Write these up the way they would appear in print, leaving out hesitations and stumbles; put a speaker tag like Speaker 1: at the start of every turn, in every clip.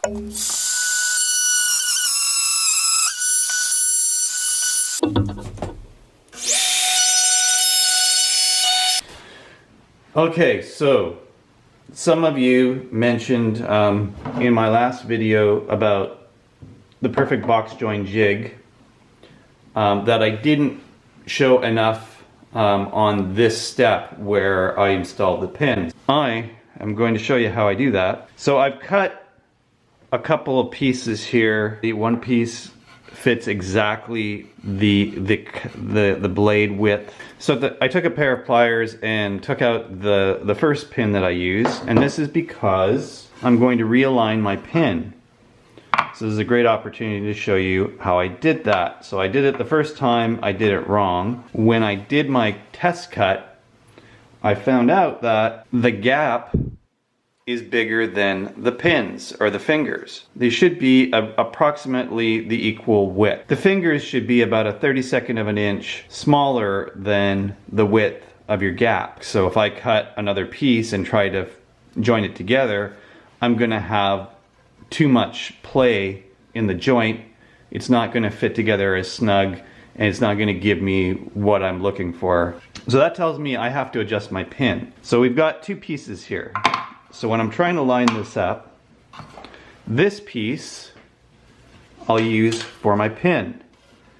Speaker 1: Okay, so some of you mentioned in my last video about the perfect box joint jig that I didn't show enough on this step where I installed the pins. I am going to show you how I do that. So I've cut a couple of pieces here. The one piece fits exactly the blade width. So I took a pair of pliers and took out the first pin that I use, and this is because I'm going to realign my pin. So this is a great opportunity to show you how I did that. So I did it the first time, I did it wrong. When I did my test cut, I found out that the gap is bigger than the pins or the fingers. They should be approximately the equal width. The fingers should be about a 32nd of an inch smaller than the width of your gap. So if I cut another piece and try to join it together, I'm gonna have too much play in the joint. It's not gonna fit together as snug, and it's not gonna give me what I'm looking for. So that tells me I have to adjust my pin. So we've got two pieces here. So when I'm trying to line this up, this piece I'll use for my pin.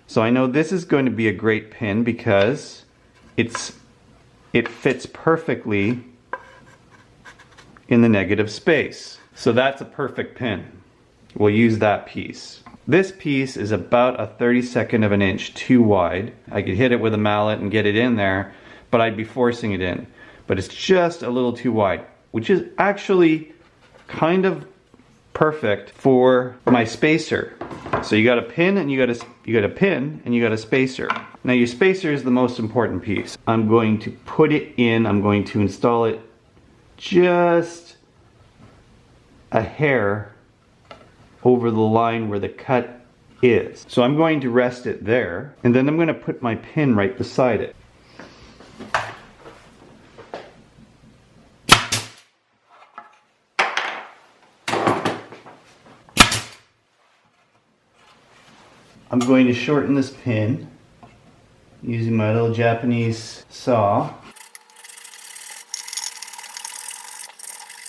Speaker 1: So I know this is going to be a great pin because it fits perfectly in the negative space. So that's a perfect pin. We'll use that piece. This piece is about a 32nd of an inch too wide. I could hit it with a mallet and get it in there, but I'd be forcing it in. But it's just a little too wide, which is actually kind of perfect for my spacer. So you got a pin and you got a pin and you got a spacer. Now your spacer is the most important piece. I'm going to put it in, I'm going to install it just a hair over the line where the cut is. So I'm going to rest it there, and then I'm going to put my pin right beside it. I'm going to shorten this pin using my little Japanese saw.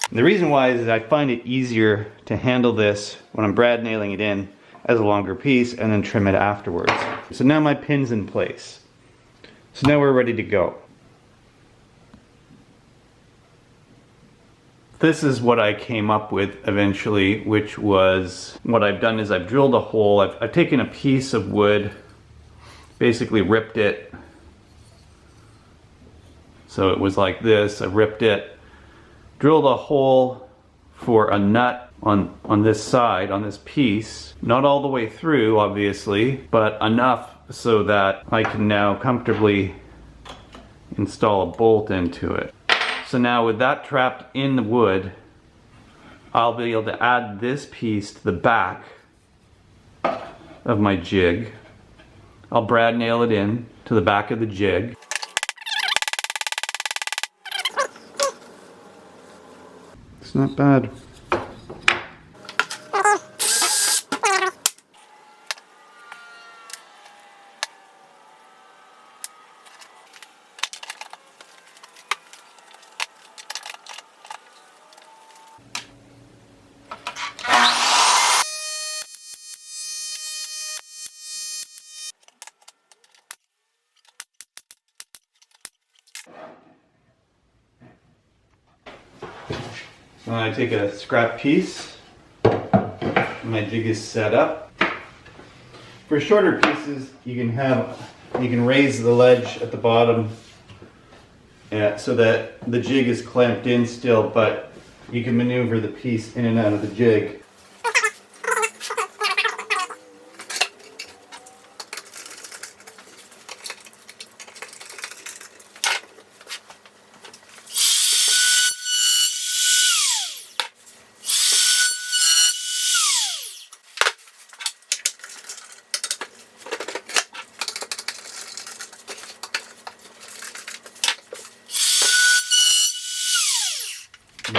Speaker 1: And the reason why is that I find it easier to handle this when I'm brad nailing it in as a longer piece and then trim it afterwards. So now my pin's in place. So now we're ready to go. This is what I came up with eventually, which was, what I've done is I've drilled a hole. I've taken a piece of wood, basically ripped it. So it was like this, I ripped it, drilled a hole for a nut on this side, on this piece. Not all the way through, obviously, but enough so that I can now comfortably install a bolt into it. So now with that trapped in the wood, I'll be able to add this piece to the back of my jig. I'll brad nail it in to the back of the jig. It's not bad. So I take a scrap piece, my jig is set up. For shorter pieces, you can raise the ledge at the bottom so that the jig is clamped in still, but you can maneuver the piece in and out of the jig.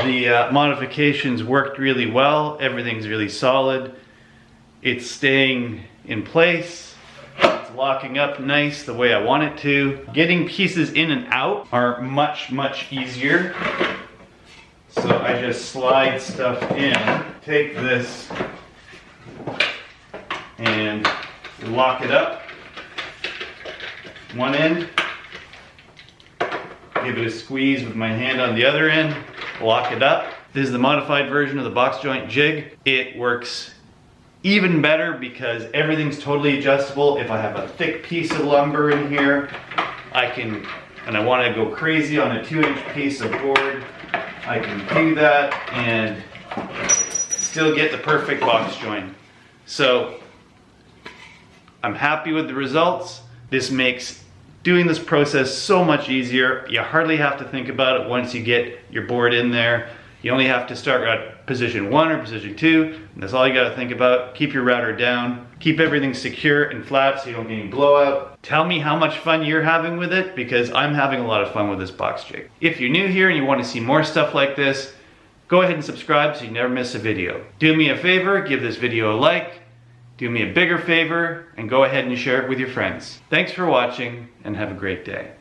Speaker 1: The modifications worked really well. Everything's really solid. It's staying in place. It's locking up nice the way I want it to. Getting pieces in and out are much, much easier. So I just slide stuff in, take this and lock it up. One end, give it a squeeze with my hand on the other end, lock it up. This is the modified version of the Box Joint Jig. It works even better because everything's totally adjustable. If I have a thick piece of lumber in here, I can, and I want to go crazy on a 2-inch piece of board, I can do that and still get the perfect box joint. So I'm happy with the results. This makes doing this process so much easier. You hardly have to think about it once you get your board in there. You only have to start at position 1 or position 2, and that's all you gotta think about. Keep your router down, keep everything secure and flat so you don't get any blowout. Tell me how much fun you're having with it, because I'm having a lot of fun with this box jig. If you're new here and you wanna see more stuff like this, go ahead and subscribe so you never miss a video. Do me a favor, give this video a like, do me a bigger favor, and go ahead and share it with your friends. Thanks for watching, and have a great day.